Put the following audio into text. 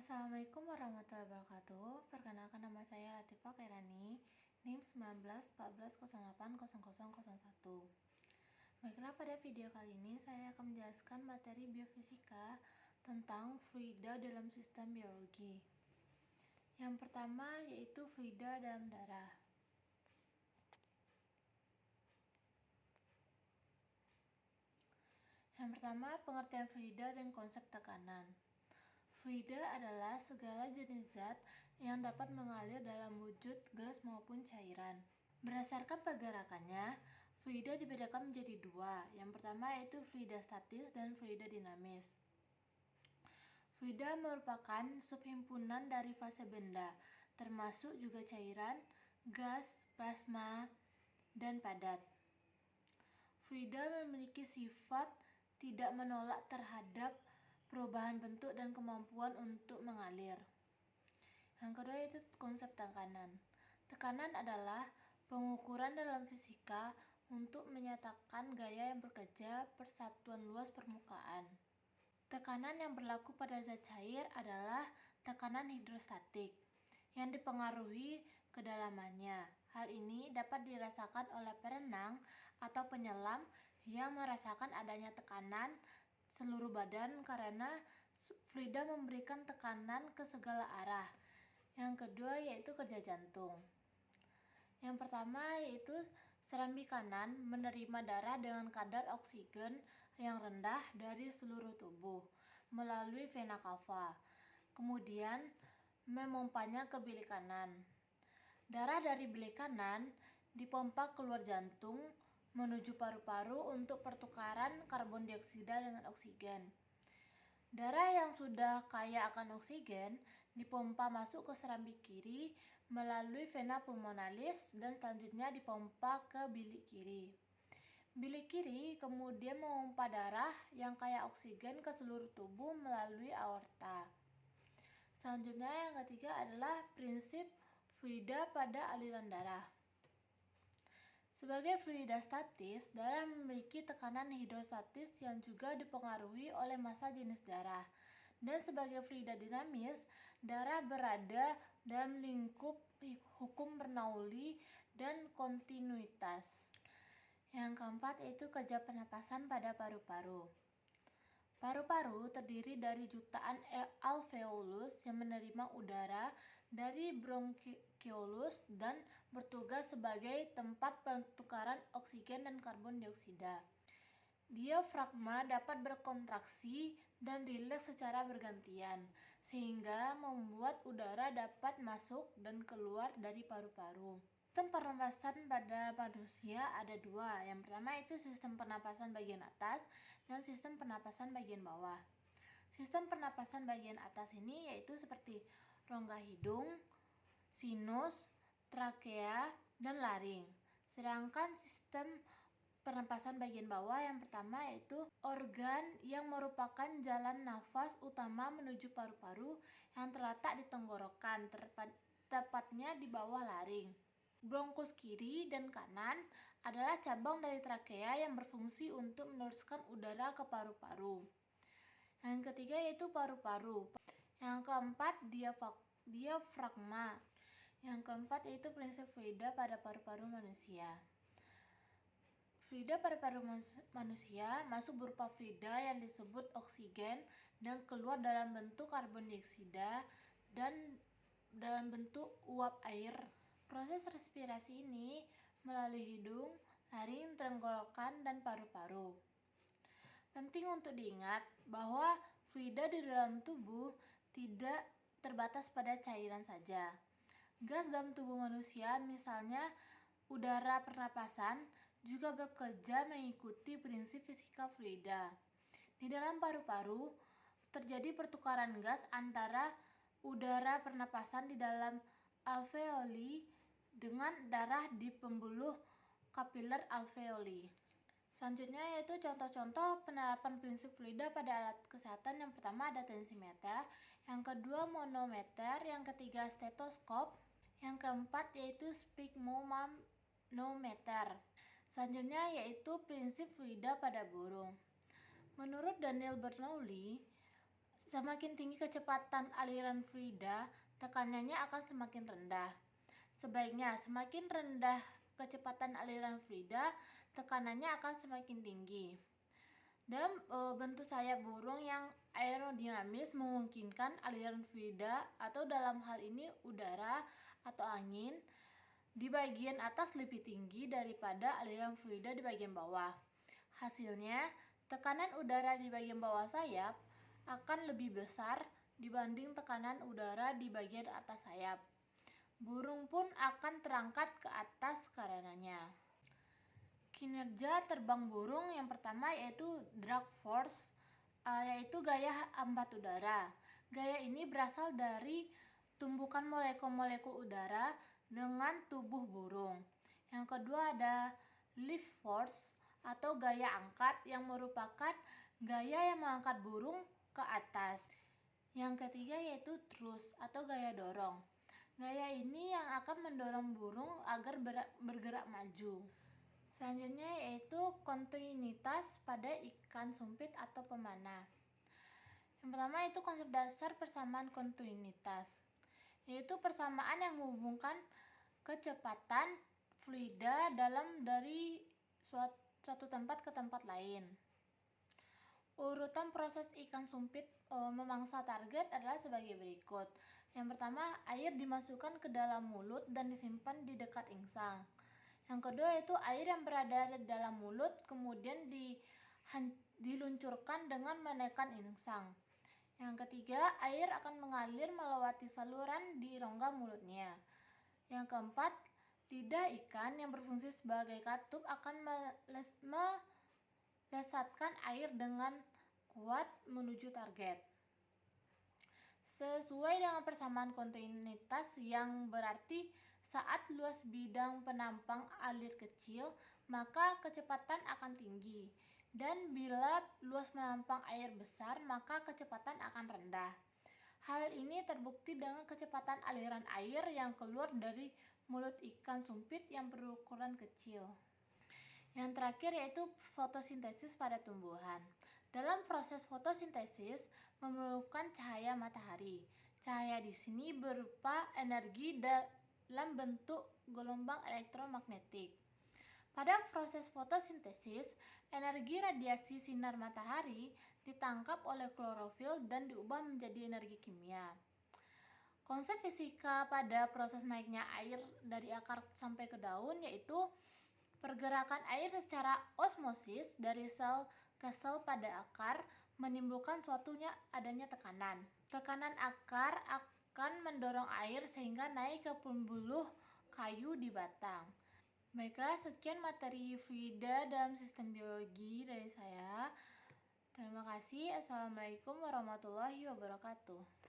Assalamualaikum warahmatullahi wabarakatuh. Perkenalkan, nama saya Latifah Kairani, NIM 1914080001. Baiklah, pada video kali ini saya akan menjelaskan materi biofisika tentang fluida dalam sistem biologi. Yang pertama yaitu fluida dalam darah. Yang pertama, pengertian fluida dan konsep tekanan. Fluida adalah segala jenis zat yang dapat mengalir dalam wujud gas maupun cairan. Berdasarkan pergerakannya, fluida dibedakan menjadi dua. Yang pertama yaitu fluida statis dan fluida dinamis. Fluida merupakan subhimpunan dari fase benda, termasuk juga cairan, gas, plasma, dan padat. Fluida memiliki sifat tidak menolak terhadap perubahan bentuk dan kemampuan untuk mengalir. Yang kedua yaitu konsep tekanan. Tekanan adalah pengukuran dalam fisika untuk menyatakan gaya yang bekerja persatuan luas permukaan. Tekanan yang berlaku pada zat cair adalah tekanan hidrostatik yang dipengaruhi kedalamannya. Hal ini dapat dirasakan oleh perenang atau penyelam yang merasakan adanya tekanan seluruh badan karena fluida memberikan tekanan ke segala arah. Yang kedua yaitu kerja jantung. Yang pertama yaitu serambi kanan menerima darah dengan kadar oksigen yang rendah dari seluruh tubuh melalui vena cava, kemudian memompanya ke bilik kanan. Darah dari bilik kanan dipompa keluar jantung menuju paru-paru untuk pertukaran karbon dioksida dengan oksigen. Darah yang sudah kaya akan oksigen dipompa masuk ke serambi kiri melalui vena pulmonalis dan selanjutnya dipompa ke bilik kiri. Bilik kiri kemudian memompa darah yang kaya oksigen ke seluruh tubuh melalui aorta. Selanjutnya yang ketiga adalah prinsip fluida pada aliran darah. Sebagai fluida statis, darah memiliki tekanan hidrostatis yang juga dipengaruhi oleh massa jenis darah. Dan sebagai fluida dinamis, darah berada dalam lingkup hukum Bernoulli dan kontinuitas. Yang keempat yaitu kerja pernapasan pada paru-paru. Paru-paru terdiri dari jutaan alveolus yang menerima udara dari bronkiolus dan bertugas sebagai tempat pertukaran oksigen dan karbon dioksida. Diafragma dapat berkontraksi dan rileks secara bergantian, sehingga membuat udara dapat masuk dan keluar dari paru-paru. Sistem pernapasan pada manusia ada dua. Yang pertama itu sistem pernapasan bagian atas dan sistem pernapasan bagian bawah. Sistem pernapasan bagian atas ini yaitu seperti rongga hidung, sinus, trakea, dan laring. Sedangkan sistem pernapasan bagian bawah yang pertama yaitu organ yang merupakan jalan nafas utama menuju paru-paru yang terletak di tenggorokan, tepatnya di bawah laring. Bronkus kiri dan kanan adalah cabang dari trakea yang berfungsi untuk meneruskan udara ke paru-paru. Yang ketiga yaitu paru-paru. Yang keempat diafragma. Yang keempat yaitu prinsip fluida pada paru-paru manusia. Fluida pada paru manusia masuk berupa fluida yang disebut oksigen dan keluar dalam bentuk karbon dioksida dan dalam bentuk uap air. Proses respirasi ini melalui hidung, laring, tenggorokan, dan paru-paru. Penting untuk diingat bahwa fluida di dalam tubuh tidak terbatas pada cairan saja. Gas dalam tubuh manusia, misalnya udara pernapasan, juga bekerja mengikuti prinsip fisika fluida. Di dalam paru-paru terjadi pertukaran gas antara udara pernapasan di dalam alveoli dengan darah di pembuluh kapiler alveoli. Selanjutnya yaitu contoh-contoh penerapan prinsip fluida pada alat kesehatan. Yang pertama ada tensimeter, yang kedua manometer, yang ketiga stetoskop, yang keempat yaitu sphygmomanometer. Selanjutnya yaitu prinsip fluida pada burung. Menurut Daniel Bernoulli, Semakin tinggi kecepatan aliran fluida, tekanannya akan semakin rendah. Sebaliknya, semakin rendah kecepatan aliran fluida, tekanannya akan semakin tinggi. Dalam bentuk sayap burung yang aerodinamis memungkinkan aliran fluida atau dalam hal ini udara atau angin di bagian atas lebih tinggi daripada aliran fluida di bagian bawah. Hasilnya, tekanan udara di bagian bawah sayap akan lebih besar dibanding tekanan udara di bagian atas sayap. Burung pun akan terangkat ke atas karenanya. Kinerja terbang burung yang pertama yaitu drag force, yaitu gaya hambat udara. Gaya ini berasal dari tumbukan molekul-molekul udara dengan tubuh burung. Yang kedua ada lift force atau gaya angkat yang merupakan gaya yang mengangkat burung ke atas. Yang ketiga yaitu thrust atau gaya dorong. Gaya ini yang akan mendorong burung agar bergerak maju. Selanjutnya yaitu kontinuitas pada ikan sumpit atau pemanah. Yang pertama itu konsep dasar persamaan kontinuitas, yaitu persamaan yang menghubungkan kecepatan fluida dari suatu tempat ke tempat lain. Urutan proses ikan sumpit memangsa target adalah sebagai berikut. Yang pertama, air dimasukkan ke dalam mulut dan disimpan di dekat insang. Yang kedua itu air yang berada di dalam mulut kemudian diluncurkan dengan menekan insang. Yang ketiga, air akan mengalir melewati saluran di rongga mulutnya. Yang keempat, lidah ikan yang berfungsi sebagai katup akan melesatkan air dengan kuat menuju target. Sesuai dengan persamaan kontinuitas yang berarti saat luas bidang penampang alir kecil, maka kecepatan akan tinggi. Dan bila luas penampang air besar, maka kecepatan akan rendah. Hal ini terbukti dengan kecepatan aliran air yang keluar dari mulut ikan sumpit yang berukuran kecil. Yang terakhir yaitu fotosintesis pada tumbuhan. Dalam proses fotosintesis memerlukan cahaya matahari. Cahaya di sini berupa energi dalam bentuk gelombang elektromagnetik. Pada proses fotosintesis, energi radiasi sinar matahari ditangkap oleh klorofil dan diubah menjadi energi kimia. Konsep fisika pada proses naiknya air dari akar sampai ke daun yaitu pergerakan air secara osmosis dari sel ke sel pada akar menimbulkan adanya tekanan. Tekanan akar akan mendorong air sehingga naik ke pembuluh kayu di batang. Baiklah, sekian materi fluida dalam sistem biologi dari saya. Terima kasih. Assalamualaikum warahmatullahi wabarakatuh.